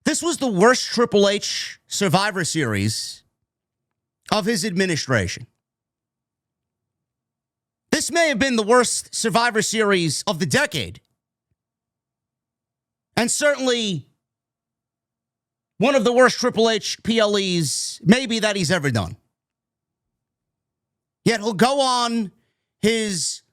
This was the worst Triple H Survivor Series of his administration. This may have been the worst Survivor Series of the decade. And certainly one of the worst Triple H PLEs maybe that he's ever done. Yet he'll go on his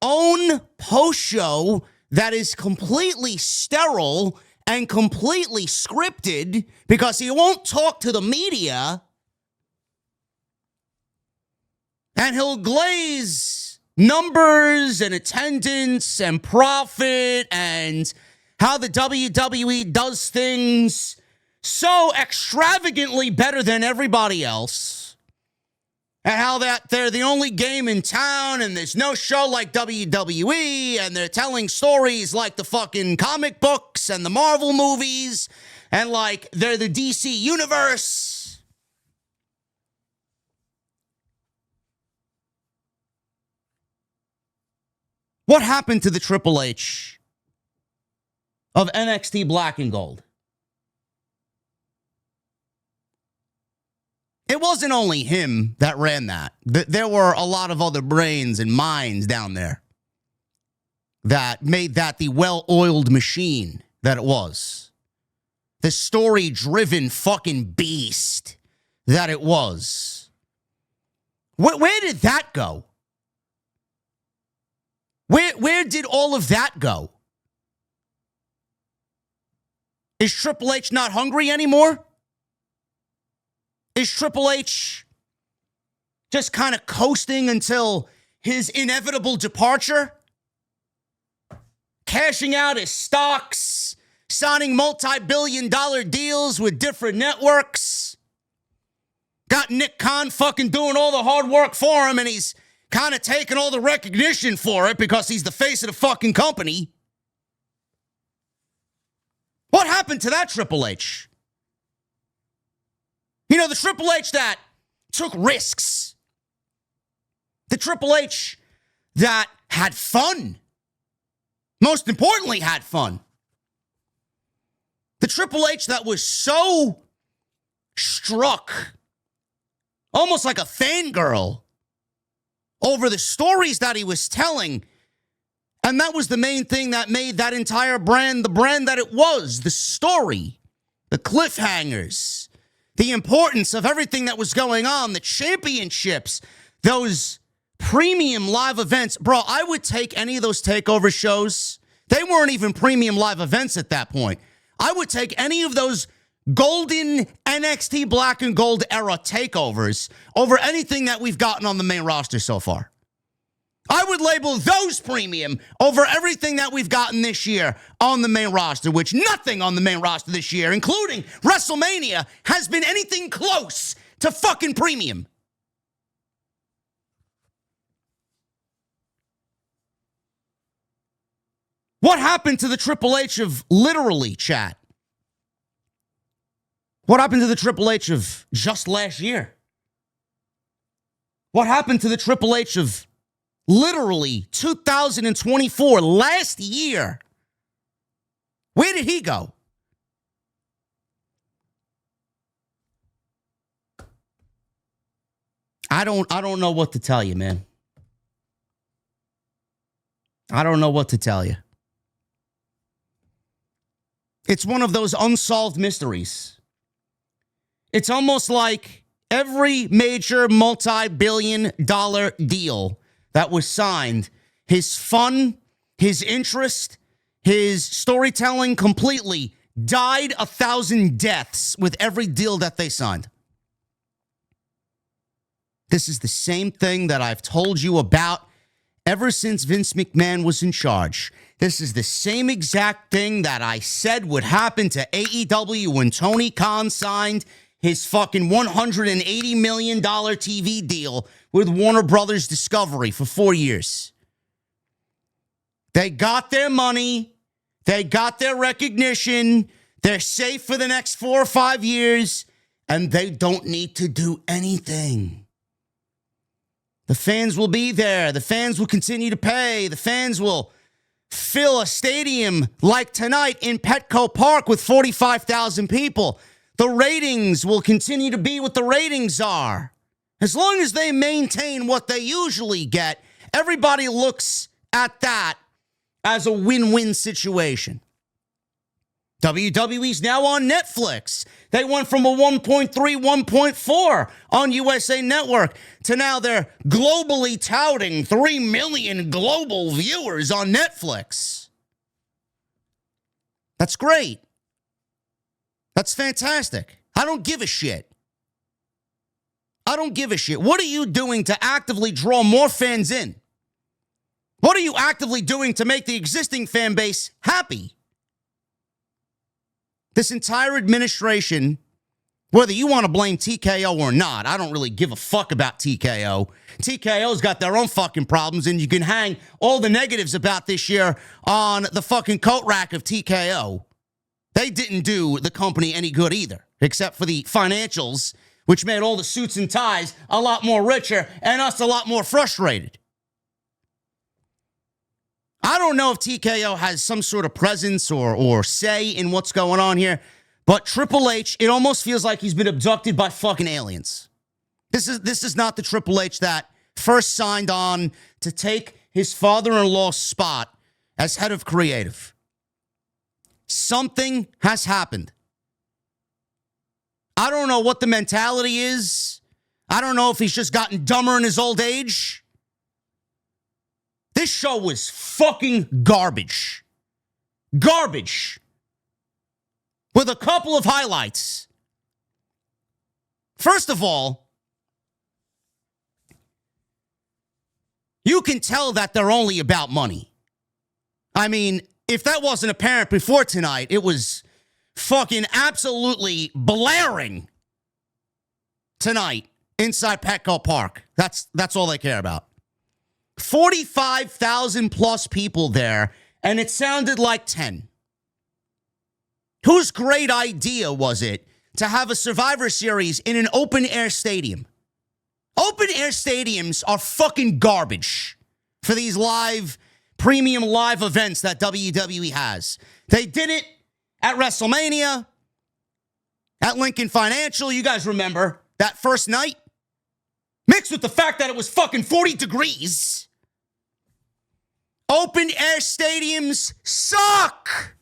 own post show that is completely sterile and completely scripted because he won't talk to the media. And he'll glaze numbers and attendance and profit and how the WWE does things so extravagantly better than everybody else. And how that they're the only game in town and there's no show like WWE and they're telling stories like the fucking comic books and the Marvel movies and like they're the DC universe. What happened to the Triple H of NXT Black and Gold? It wasn't only him that ran that. There were a lot of other brains and minds down there that made that the well-oiled machine that it was. The story-driven fucking beast that it was. Where did that go? Where did all of that go? Is Triple H not hungry anymore? Is Triple H just kind of coasting until his inevitable departure? Cashing out his stocks, signing multi-billion-dollar deals with different networks. Got Nick Khan fucking doing all the hard work for him, and he's kind of taking all the recognition for it because he's the face of the fucking company. What happened to that Triple H? You know, the Triple H that took risks. The Triple H that had fun. Most importantly, had fun. The Triple H that was so struck, almost like a fangirl, over the stories that he was telling. And that was the main thing that made that entire brand the brand that it was. The story, the cliffhangers, the importance of everything that was going on, the championships, those premium live events. Bro, I would take any of those takeover shows. They weren't even premium live events at that point. I would take any of those golden NXT Black and Gold era takeovers over anything that we've gotten on the main roster so far. I would label those premium over everything that we've gotten this year on the main roster, which nothing on the main roster this year, including WrestleMania, has been anything close to fucking premium. What happened to the Triple H of literally, chat? What happened to the Triple H of just last year? What happened to the Triple H of literally 2024, last year? Where did he go? I don't know what to tell you, man. I don't know what to tell you. It's one of those unsolved mysteries. It's almost like every major multi-billion-dollar deal that was signed, his fun, his interest, his storytelling completely died 1,000 deaths with every deal that they signed. This is the same thing that I've told you about ever since Vince McMahon was in charge. This is the same exact thing that I said would happen to AEW when Tony Khan signed his fucking $180 million TV deal with Warner Brothers Discovery for 4 years. They got their money. They got their recognition. They're safe for the next 4 or 5 years, and they don't need to do anything. The fans will be there. The fans will continue to pay. The fans will fill a stadium like tonight in Petco Park with 45,000 people. The ratings will continue to be what the ratings are. As long as they maintain what they usually get, everybody looks at that as a win-win situation. WWE's now on Netflix. They went from a 1.3, 1.4 on USA Network to now they're globally touting 3 million global viewers on Netflix. That's great. That's fantastic. I don't give a shit. I don't give a shit. What are you doing to actively draw more fans in? What are you actively doing to make the existing fan base happy? This entire administration, whether you want to blame TKO or not, I don't really give a fuck about TKO. TKO's got their own fucking problems, and you can hang all the negatives about this year on the fucking coat rack of TKO. They didn't do the company any good either, except for the financials, which made all the suits and ties a lot more richer and us a lot more frustrated. I don't know if TKO has some sort of presence or say in what's going on here, but Triple H, it almost feels like he's been abducted by fucking aliens. This is not the Triple H that first signed on to take his father-in-law's spot as head of creative. Something has happened. I don't know what the mentality is. I don't know if he's just gotten dumber in his old age. This show was fucking garbage. Garbage. With a couple of highlights. First of all, you can tell that they're only about money. I mean, if that wasn't apparent before tonight, it was fucking absolutely blaring tonight inside Petco Park. That's all they care about. 45,000 plus people there, and it sounded like 10. Whose great idea was it to have a Survivor Series in an open-air stadium? Open-air stadiums are fucking garbage for these premium live events that WWE has. They did it at WrestleMania, at Lincoln Financial. You guys remember that first night? Mixed with the fact that it was fucking 40 degrees. Open air stadiums suck.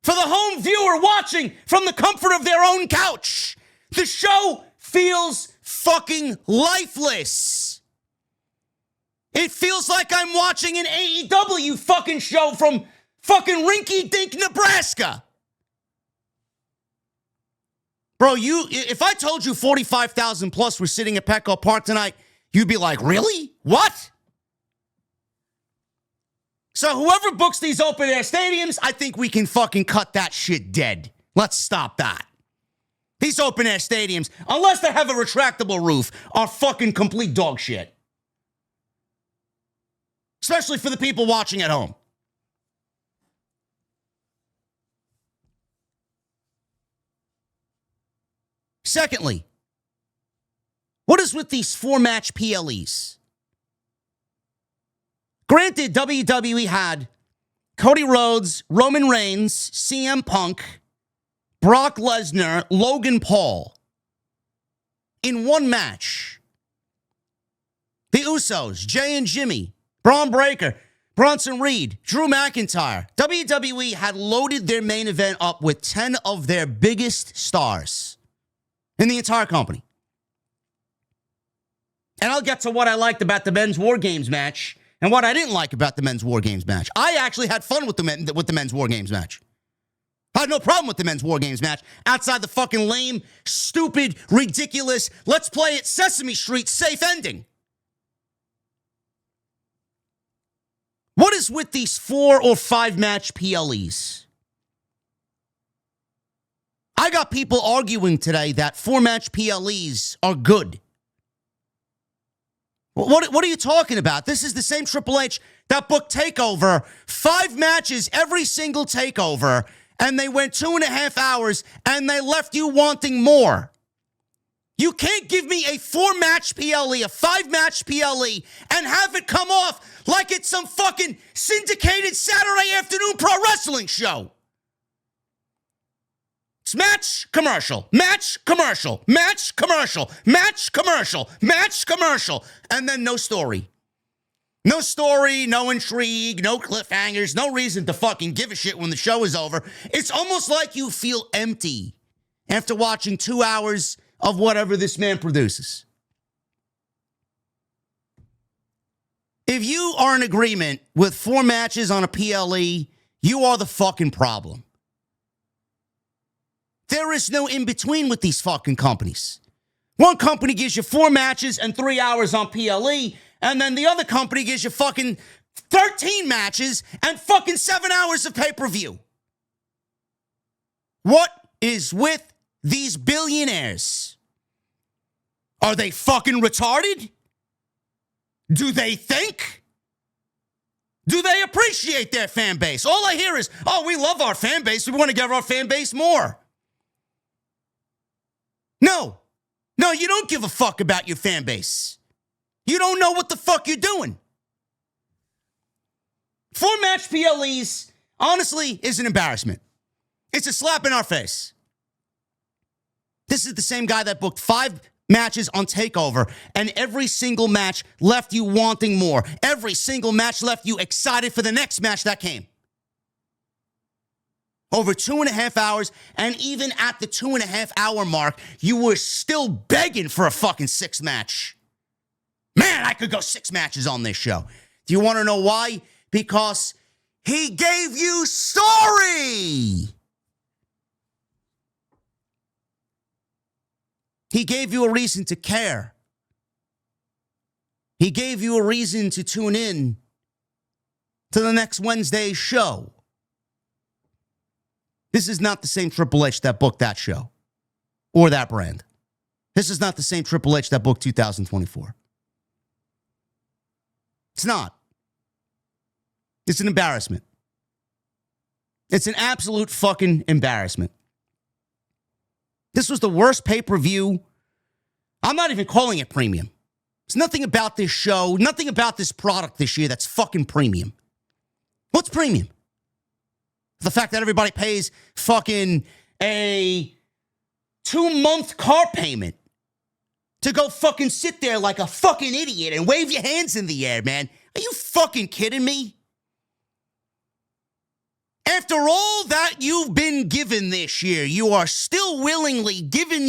For the home viewer watching from the comfort of their own couch, the show feels fucking lifeless. It feels like I'm watching an AEW fucking show from fucking Rinky-Dink, Nebraska. Bro, if I told you 45,000 plus were sitting at Petco Park tonight, you'd be like, really? What? So whoever books these open-air stadiums, I think we can fucking cut that shit dead. Let's stop that. These open-air stadiums, unless they have a retractable roof, are fucking complete dog shit. Especially for the people watching at home. Secondly, what is with these 4-match PLEs? Granted, WWE had Cody Rhodes, Roman Reigns, CM Punk, Brock Lesnar, Logan Paul in one match. The Usos, Jay and Jimmy, Braun Breaker, Bronson Reed, Drew McIntyre. WWE had loaded their main event up with 10 of their biggest stars in the entire company. And I'll get to what I liked about the men's War Games match and what I didn't like about the men's War Games match. I actually had fun with the men's War Games match. I had no problem with the men's War Games match outside the fucking lame, stupid, ridiculous, let's play it Sesame Street safe ending. What is with these 4 or 5 match PLEs? I got people arguing today that 4-match PLEs are good. What are you talking about? This is the same Triple H that booked TakeOver, 5 matches every single TakeOver, and they went 2.5 hours, and they left you wanting more. You can't give me a 4-match PLE, a 5-match PLE, and have it come off like it's some fucking syndicated Saturday afternoon pro wrestling show. It's match, commercial, match, commercial, match, commercial, match, commercial, match, commercial, and then no story. No story, no intrigue, no cliffhangers, no reason to fucking give a shit when the show is over. It's almost like you feel empty after watching 2 hours of whatever this man produces. If you are in agreement with 4 matches on a PLE, you are the fucking problem. There is no in-between with these fucking companies. One company gives you 4 matches and 3 hours on PLE, and then the other company gives you fucking 13 matches and fucking 7 hours of pay-per-view. What is with these billionaires? Are they fucking retarded? Do they think? Do they appreciate their fan base? All I hear is, oh, we love our fan base. We want to give our fan base more. No, you don't give a fuck about your fan base. You don't know what the fuck you're doing. 4-match PLEs, honestly, is an embarrassment. It's a slap in our face. This is the same guy that booked 5 matches on TakeOver, and every single match left you wanting more. Every single match left you excited for the next match that came. Over 2.5 hours, and even at the 2.5 hour mark, you were still begging for a fucking 6th match. Man, I could go 6 matches on this show. Do you want to know why? Because he gave you story. He gave you a reason to care. He gave you a reason to tune in to the next Wednesday's show. This is not the same Triple H that booked that show or that brand. This is not the same Triple H that booked 2024. It's not. It's an embarrassment. It's an absolute fucking embarrassment. This was the worst pay-per-view. I'm not even calling it premium. There's nothing about this show, nothing about this product this year that's fucking premium. What's premium? The fact that everybody pays fucking a 2-month car payment to go fucking sit there like a fucking idiot and wave your hands in the air, man. Are you fucking kidding me? After all that you've been given this year, you are still willingly giving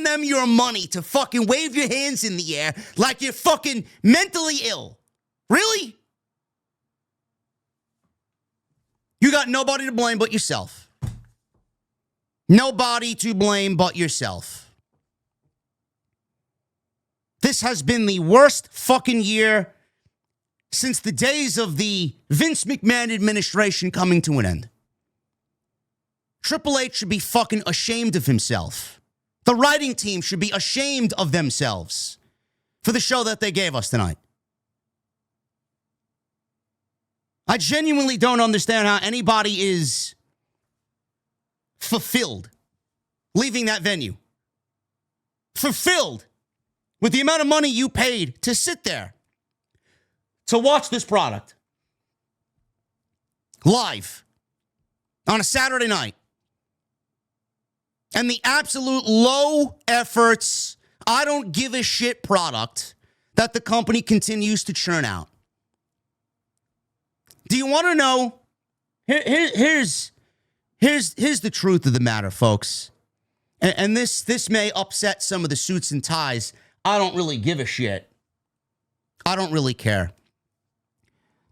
them your money to fucking wave your hands in the air like you're fucking mentally ill. Really? You got nobody to blame but yourself. Nobody to blame but yourself. This has been the worst fucking year since the days of the Vince McMahon administration coming to an end. Triple H should be fucking ashamed of himself. The writing team should be ashamed of themselves for the show that they gave us tonight. I genuinely don't understand how anybody is fulfilled leaving that venue. Fulfilled with the amount of money you paid to sit there to watch this product live on a Saturday night. And the absolute low efforts, I don't give a shit product that the company continues to churn out. Do you want to know? Here's the truth of the matter, folks. And this may upset some of the suits and ties. I don't really give a shit. I don't really care.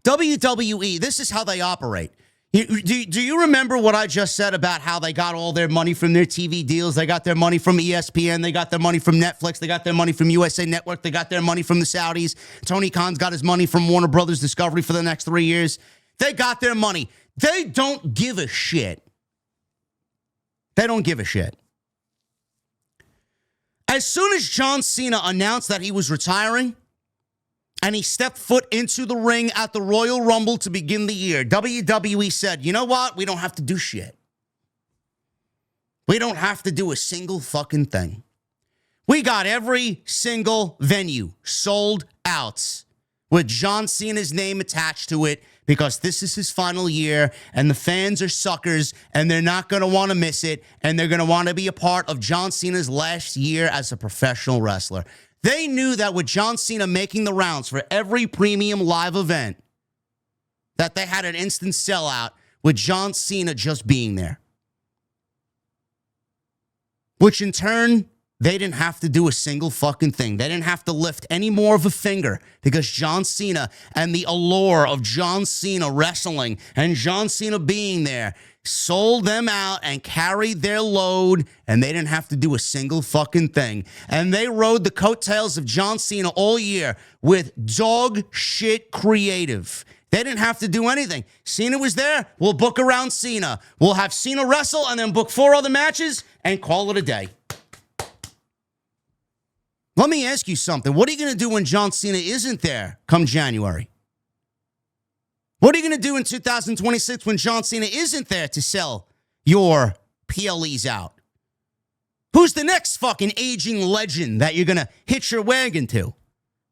WWE, this is how they operate. Do you remember what I just said about how they got all their money from their TV deals? They got their money from ESPN. They got their money from Netflix. They got their money from USA Network. They got their money from the Saudis. Tony Khan's got his money from Warner Brothers Discovery for the next 3 years. They got their money. They don't give a shit. They don't give a shit. As soon as John Cena announced that he was retiring, and he stepped foot into the ring at the Royal Rumble to begin the year, WWE said, you know what? We don't have to do shit. We don't have to do a single fucking thing. We got every single venue sold out with John Cena's name attached to it because this is his final year and the fans are suckers and they're not going to want to miss it and they're going to want to be a part of John Cena's last year as a professional wrestler. They knew that with John Cena making the rounds for every premium live event, that they had an instant sellout with John Cena just being there. Which in turn, they didn't have to do a single fucking thing. They didn't have to lift any more of a finger because John Cena and the allure of John Cena wrestling and John Cena being there sold them out and carried their load, and they didn't have to do a single fucking thing. And they rode the coattails of John Cena all year with dog shit creative. They didn't have to do anything. Cena was there. We'll book around Cena. We'll have Cena wrestle and then book 4 other matches and call it a day. Let me ask you something. What are you going to do when John Cena isn't there come January? What are you going to do in 2026 when John Cena isn't there to sell your PLEs out? Who's the next fucking aging legend that you're going to hitch your wagon to?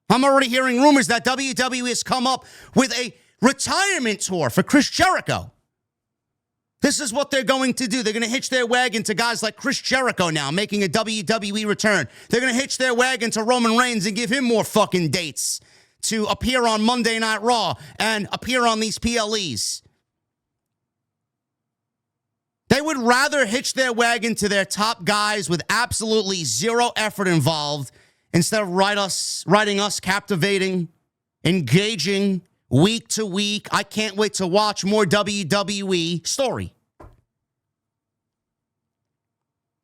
I'm already hearing rumors that WWE has come up with a retirement tour for Chris Jericho. This is what they're going to do. They're going to hitch their wagon to guys like Chris Jericho now, making a WWE return. They're going to hitch their wagon to Roman Reigns and give him more fucking dates to appear on Monday Night Raw and appear on these PLEs. They would rather hitch their wagon to their top guys with absolutely zero effort involved instead of writing us captivating, engaging, week to week. I can't wait to watch more WWE story.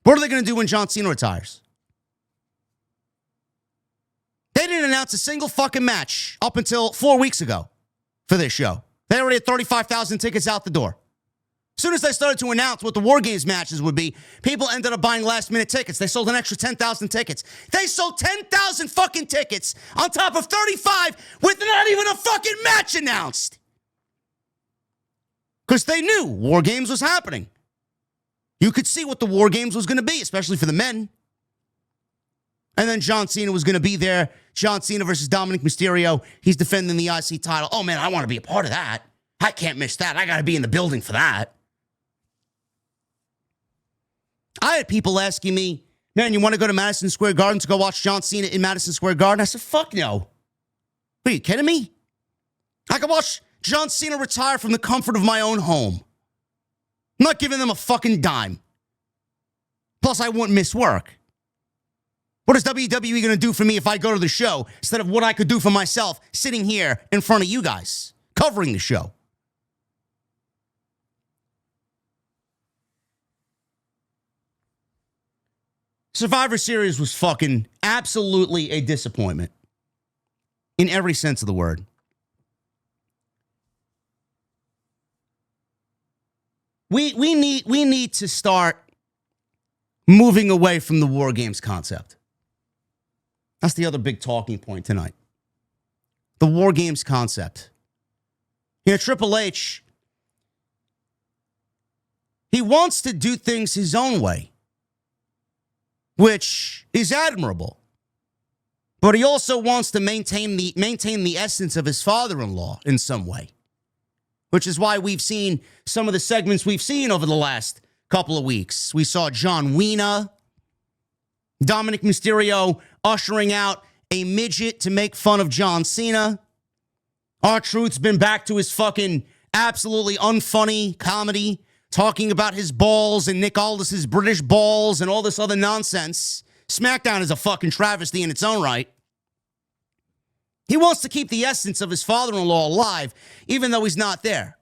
What are they going to do when John Cena retires? They didn't announce a single fucking match up until 4 weeks ago for this show. They already had 35,000 tickets out the door. As soon as they started to announce what the War Games matches would be, people ended up buying last-minute tickets. They sold an extra 10,000 tickets. They sold 10,000 fucking tickets on top of 35 with not even a fucking match announced. Because they knew War Games was happening. You could see what the War Games was going to be, especially for the men. And then John Cena was going to be there. John Cena versus Dominic Mysterio. He's defending the IC title. Oh, man, I want to be a part of that. I can't miss that. I got to be in the building for that. I had people asking me, man, you want to go to Madison Square Garden to go watch John Cena in Madison Square Garden? I said, fuck no. Are you kidding me? I could watch John Cena retire from the comfort of my own home. I'm not giving them a fucking dime. Plus, I wouldn't miss work. What is WWE going to do for me if I go to the show instead of what I could do for myself sitting here in front of you guys, covering the show? Survivor Series was fucking absolutely a disappointment in every sense of the word. We need to start moving away from the War Games concept. That's the other big talking point tonight. The War Games concept. You know, Triple H, he wants to do things his own way, which is admirable. But he also wants to maintain the essence of his father-in-law in some way, which is why we've seen some of the segments we've seen over the last couple of weeks. We saw John Cena, Dominic Mysterio ushering out a midget to make fun of John Cena. R-Truth's been back to his fucking absolutely unfunny comedy, talking about his balls and Nick Aldis's British balls and all this other nonsense. SmackDown is a fucking travesty in its own right. He wants to keep the essence of his father-in-law alive, even though he's not there.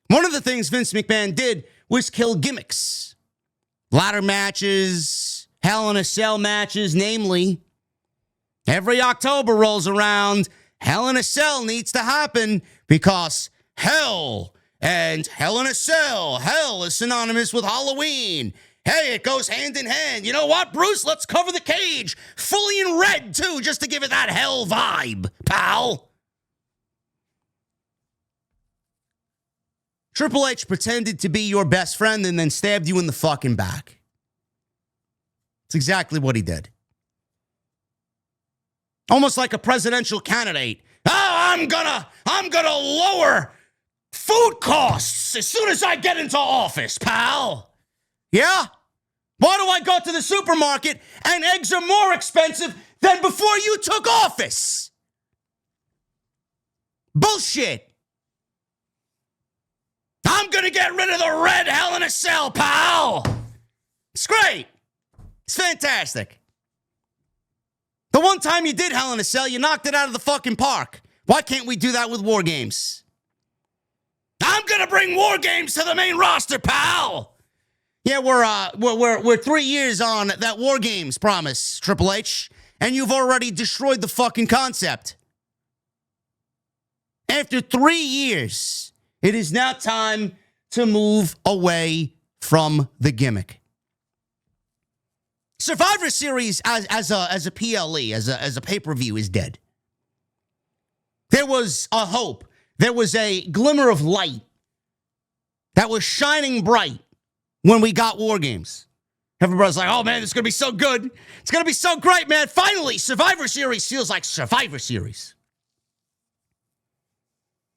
One of the things Vince McMahon did was kill gimmicks. Ladder matches, Hell in a Cell matches, namely. Every October rolls around, Hell in a Cell needs to happen because hell and Hell in a Cell, hell is synonymous with Halloween. Hey, it goes hand in hand. You know what, Bruce? Let's cover the cage fully in red, too, just to give it that hell vibe, pal. Triple H pretended to be your best friend and then stabbed you in the fucking back. It's exactly what he did. Almost like a presidential candidate. Oh, I'm gonna lower food costs as soon as I get into office, pal. Yeah? Why do I go to the supermarket and eggs are more expensive than before you took office? Bullshit. I'm gonna get rid of the red Hell in a Cell, pal. It's great. It's fantastic. The one time you did Hell in a Cell, you knocked it out of the fucking park. Why can't we do that with War Games? I'm gonna bring War Games to the main roster, pal. Yeah, we're 3 years on that War Games promise, Triple H, and you've already destroyed the fucking concept. After 3 years, it is now time to move away from the gimmick. Survivor Series as a PLE, as a pay-per-view is dead. There was a hope. There was a glimmer of light that was shining bright when we got War Games. Everybody's like, oh man, it's going to be so good. It's going to be so great, man. Finally, Survivor Series feels like Survivor Series.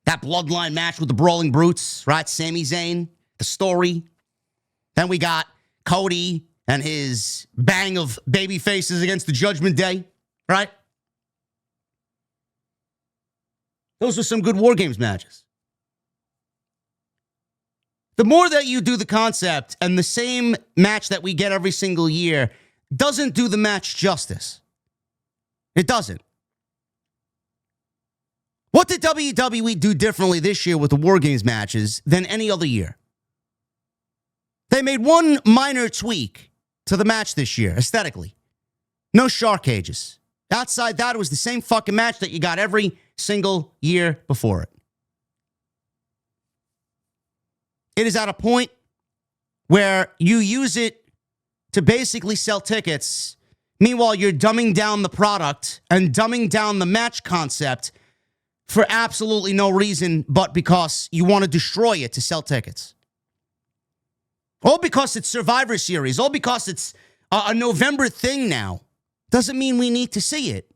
That bloodline match with the Brawling Brutes, right? Sami Zayn, the story. Then we got Cody and his bang of baby faces against the Judgment Day, right? Those were some good War Games matches. The more that you do the concept and the same match that we get every single year doesn't do the match justice. It doesn't. What did WWE do differently this year with the War Games matches than any other year? They made one minor tweak to the match this year, aesthetically. No shark cages. Outside that, it was the same fucking match that you got every single year before it. It is at a point where you use it to basically sell tickets. Meanwhile, you're dumbing down the product and dumbing down the match concept for absolutely no reason but because you want to destroy it to sell tickets. All because it's Survivor Series. All because it's a November thing now. Doesn't mean we need to see it.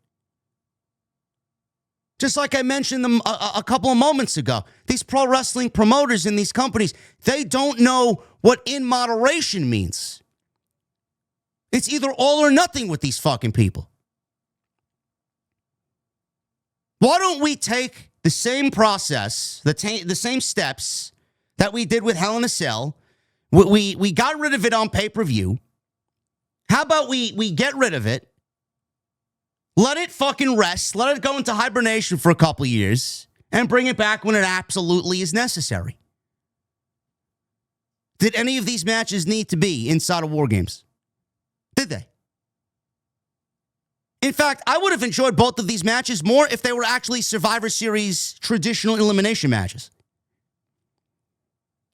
Just like I mentioned them a couple of moments ago. These pro wrestling promoters in these companies, they don't know what in moderation means. It's either all or nothing with these fucking people. Why don't we take the same process, the same steps that we did with Hell in a Cell? We got rid of it on pay-per-view. How about we get rid of it? Let it fucking rest. Let it go into hibernation for a couple of years and bring it back when it absolutely is necessary. Did any of these matches need to be inside of War Games? Did they? In fact, I would have enjoyed both of these matches more if they were actually Survivor Series traditional elimination matches.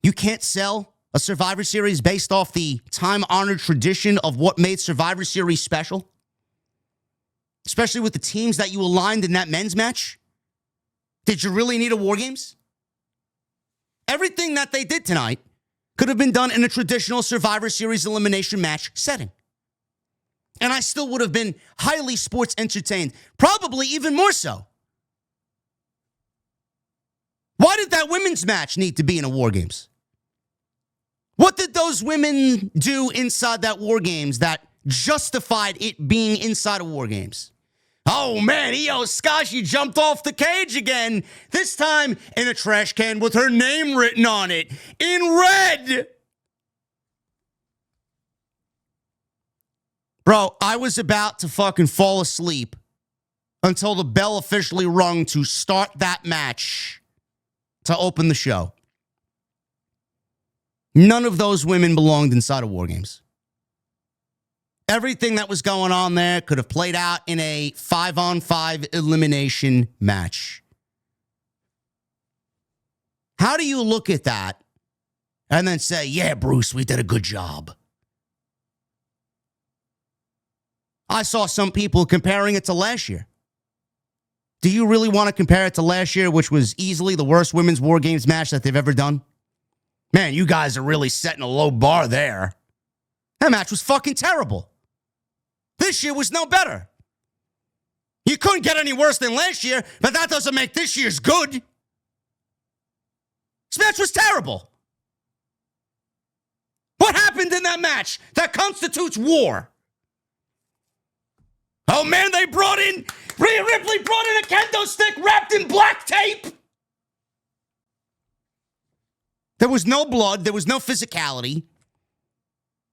You can't sell a Survivor Series based off the time-honored tradition of what made Survivor Series special. Especially with the teams that you aligned in that men's match. Did you really need a War Games? Everything that they did tonight could have been done in a traditional Survivor Series elimination match setting. And I still would have been highly sports entertained. Probably even more so. Why did that women's match need to be in a War Games? What did those women do inside that War Games that justified it being inside of War Games? Oh, man, Io Sky jumped off the cage again. This time in a trash can with her name written on it in red. Bro, I was about to fucking fall asleep until the bell officially rung to start that match to open the show. None of those women belonged inside of War Games. Everything that was going on there could have played out in a 5-on-5 elimination match. How do you look at that and then say, yeah, Bruce, we did a good job? I saw some people comparing it to last year. Do you really want to compare it to last year, which was easily the worst women's War Games match that they've ever done? Man, you guys are really setting a low bar there. That match was fucking terrible. This year was no better. You couldn't get any worse than last year, but that doesn't make this year's good. This match was terrible. What happened in that match that constitutes war? Oh man, they brought in, Rhea Ripley brought in a kendo stick wrapped in black tape. There was no blood. There was no physicality.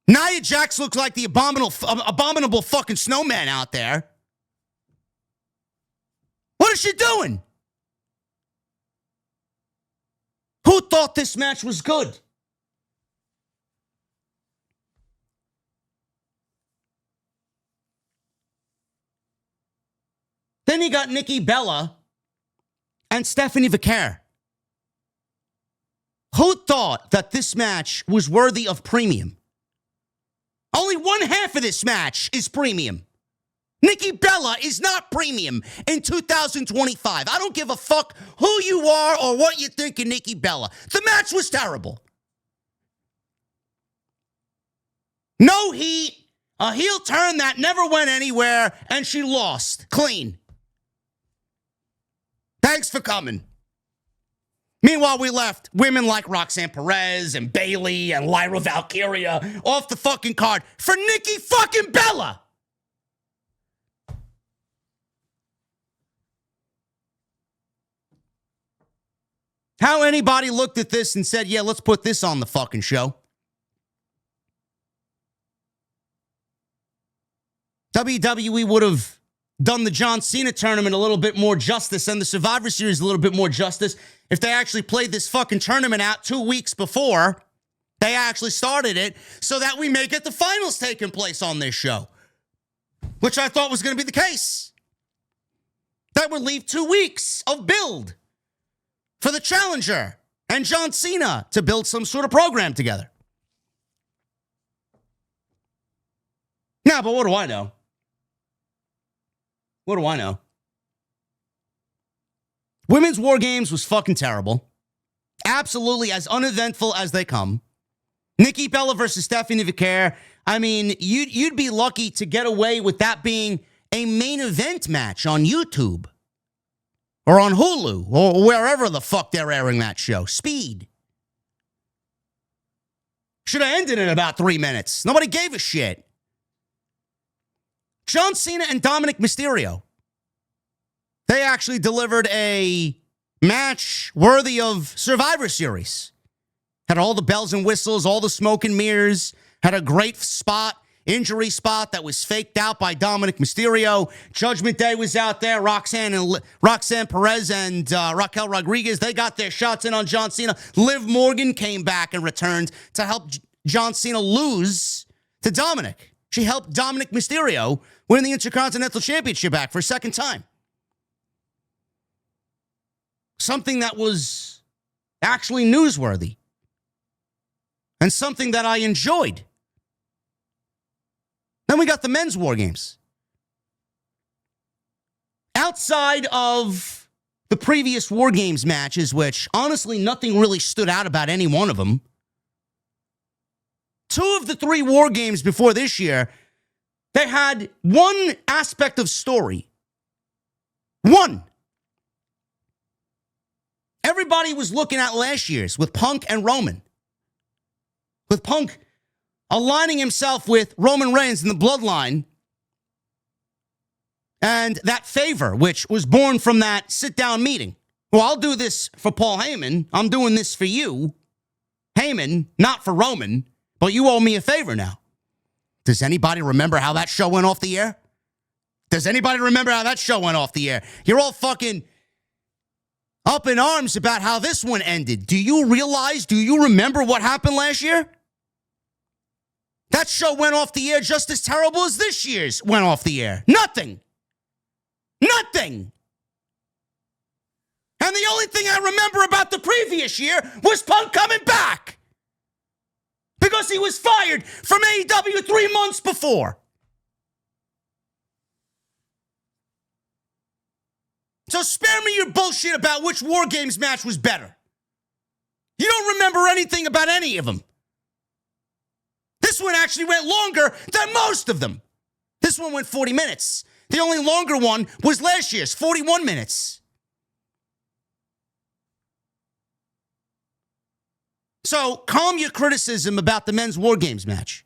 Nia Jax looks like the abominable fucking snowman out there. What is she doing? Who thought this match was good? Then you got Nikki Bella and Stephanie Vicaire. Who thought that this match was worthy of premium? Only one half of this match is premium. Nikki Bella is not premium in 2025. I don't give a fuck who you are or what you think of Nikki Bella. The match was terrible. No heat, a heel turn that never went anywhere, and she lost. Clean. Thanks for coming. Meanwhile, we left women like Roxanne Perez and Bayley and Lyra Valkyria off the fucking card for Nikki fucking Bella. How anybody looked at this and said, yeah, let's put this on the fucking show. WWE would have done the John Cena tournament a little bit more justice and the Survivor Series a little bit more justice if they actually played this fucking tournament out 2 weeks before they actually started it so that we may get the finals taking place on this show, which I thought was going to be the case. That would leave 2 weeks of build for the challenger and John Cena to build some sort of program together. Now, but what do I know? What do I know? Women's War Games was fucking terrible. Absolutely as uneventful as they come. Nikki Bella versus Stephanie Vicaire. I mean, you'd be lucky to get away with that being a main event match on YouTube. Or on Hulu. Or wherever the fuck they're airing that show. Speed. Should have ended in about 3 minutes. Nobody gave a shit. John Cena and Dominic Mysterio. They actually delivered a match worthy of Survivor Series. Had all the bells and whistles, all the smoke and mirrors. Had a great spot, injury spot that was faked out by Dominic Mysterio. Judgment Day was out there. Roxanne Perez and Raquel Rodriguez, they got their shots in on John Cena. Liv Morgan came back and returned to help John Cena lose to Dominic. She helped Dominic Mysterio win the Intercontinental Championship back for a second time. Something that was actually newsworthy. And something that I enjoyed. Then we got the Men's War Games. Outside of the previous War Games matches, which honestly nothing really stood out about any one of them, 2 of the 3 War Games before this year, they had one aspect of story. One. Everybody was looking at last year's with Punk and Roman. With Punk aligning himself with Roman Reigns in the bloodline. And that favor, which was born from that sit-down meeting. Well, I'll do this for Paul Heyman. I'm doing this for you, Heyman, not for Roman. But you owe me a favor now. Does anybody remember how that show went off the air? Does anybody remember how that show went off the air? You're all fucking up in arms about how this one ended. Do you remember what happened last year? That show went off the air just as terrible as this year's went off the air. Nothing. Nothing. And the only thing I remember about the previous year was Punk coming back. Because he was fired from AEW 3 months before. So spare me your bullshit about which War Games match was better. You don't remember anything about any of them. This one actually went longer than most of them. This one went 40 minutes. The only longer one was last year's, 41 minutes. So calm your criticism about the men's War Games match.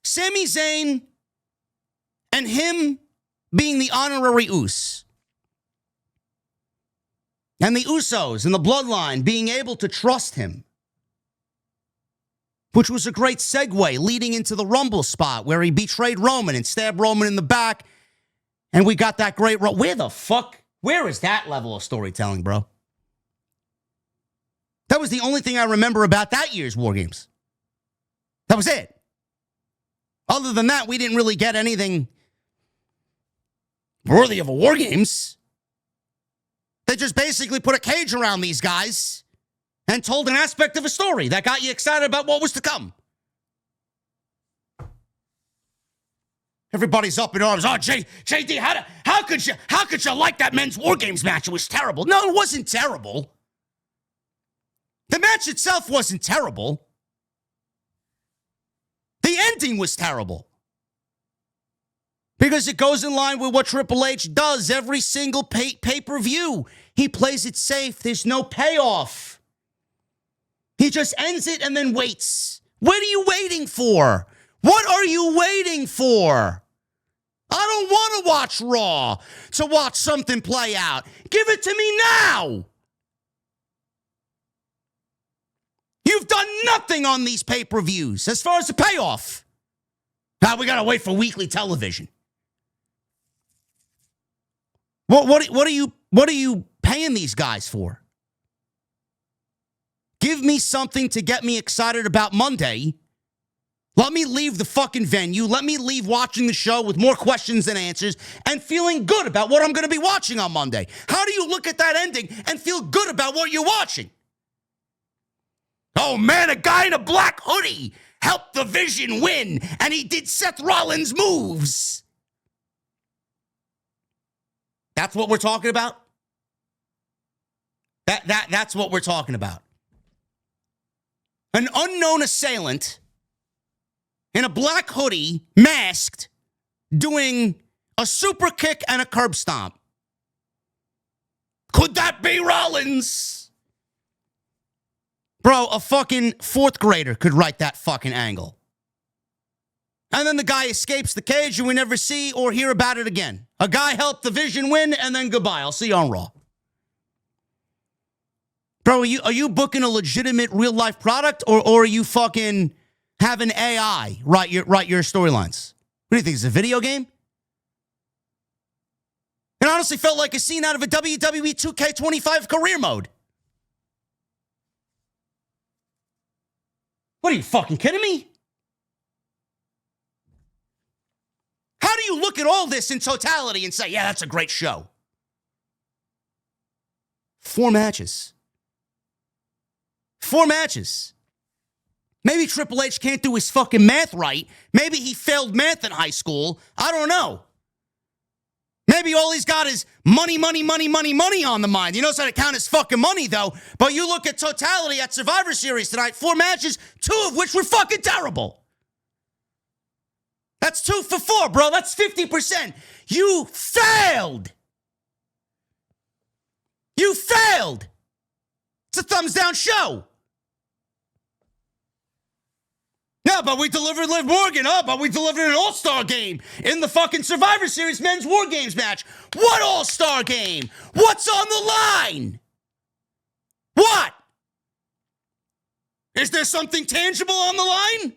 Sami Zayn and him being the honorary Uso, and the Usos and the bloodline being able to trust him, which was a great segue leading into the Rumble spot where he betrayed Roman and stabbed Roman in the back, and we got that great... Where is that level of storytelling, bro? That was the only thing I remember about that year's War Games. That was it. Other than that, we didn't really get anything worthy of a War Games. They just basically put a cage around these guys and told an aspect of a story that got you excited about what was to come. Everybody's up in arms. Oh, JD, how could you like that men's War Games match? It was terrible. No, it wasn't terrible. The match itself wasn't terrible. The ending was terrible. Because it goes in line with what Triple H does every single pay-per-view. He plays it safe. There's no payoff. He just ends it and then waits. What are you waiting for? What are you waiting for? I don't want to watch Raw to watch something play out. Give it to me now. You've done nothing on these pay-per-views as far as the payoff. Now we got to wait for weekly television. What are you paying these guys for? Give me something to get me excited about Monday. Let me leave the fucking venue. Let me leave watching the show with more questions than answers and feeling good about what I'm going to be watching on Monday. How do you look at that ending and feel good about what you're watching? Oh man, a guy in a black hoodie helped the Vision win, and he did Seth Rollins moves. That's what we're talking about? That's what we're talking about. An unknown assailant in a black hoodie, masked, doing a super kick and a curb stomp. Could that be Rollins? Bro, a fucking fourth grader could write that fucking angle. And then the guy escapes the cage and we never see or hear about it again. A guy helped the Vision win and then goodbye. I'll see you on Raw. Bro, are you booking a legitimate real life product or are you fucking having AI write your storylines? What do you think? It's a video game? It honestly felt like a scene out of a WWE 2K25 career mode. What are you fucking kidding me? How do you look at all this in totality and say, yeah, that's a great show? 4 matches. 4 matches. Maybe Triple H can't do his fucking math right. Maybe he failed math in high school. I don't know. Maybe all he's got is money on the mind. He knows how to count his fucking money, though. But you look at totality at Survivor Series tonight, 4 matches, 2 of which were fucking terrible. That's 2 for 4, bro. That's 50%. You failed. You failed. It's a thumbs down show. Yeah, but we delivered Liv Morgan. Oh, but we delivered an all-star game in the fucking Survivor Series men's War Games match. What all-star game? What's on the line? What? Is there something tangible on the line?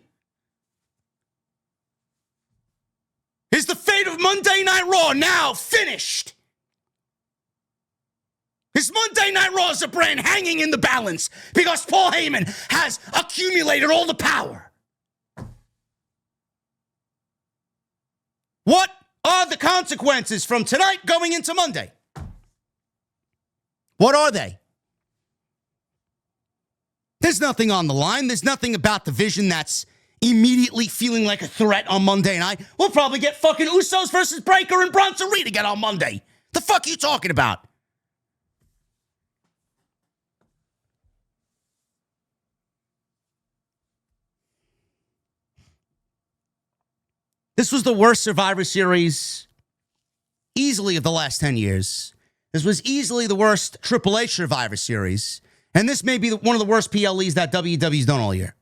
Is the fate of Monday Night Raw now finished? Is Monday Night Raw as a brand hanging in the balance because Paul Heyman has accumulated all the power? What are the consequences from tonight going into Monday? What are they? There's nothing on the line. There's nothing about the Vision that's immediately feeling like a threat on Monday night. We'll probably get fucking Usos versus Breakker and Bronson Reed again on Monday. The fuck are you talking about? This was the worst Survivor Series easily of the last 10 years. This was easily the worst Triple H Survivor Series. And this may be one of the worst PLEs that WWE's done all year.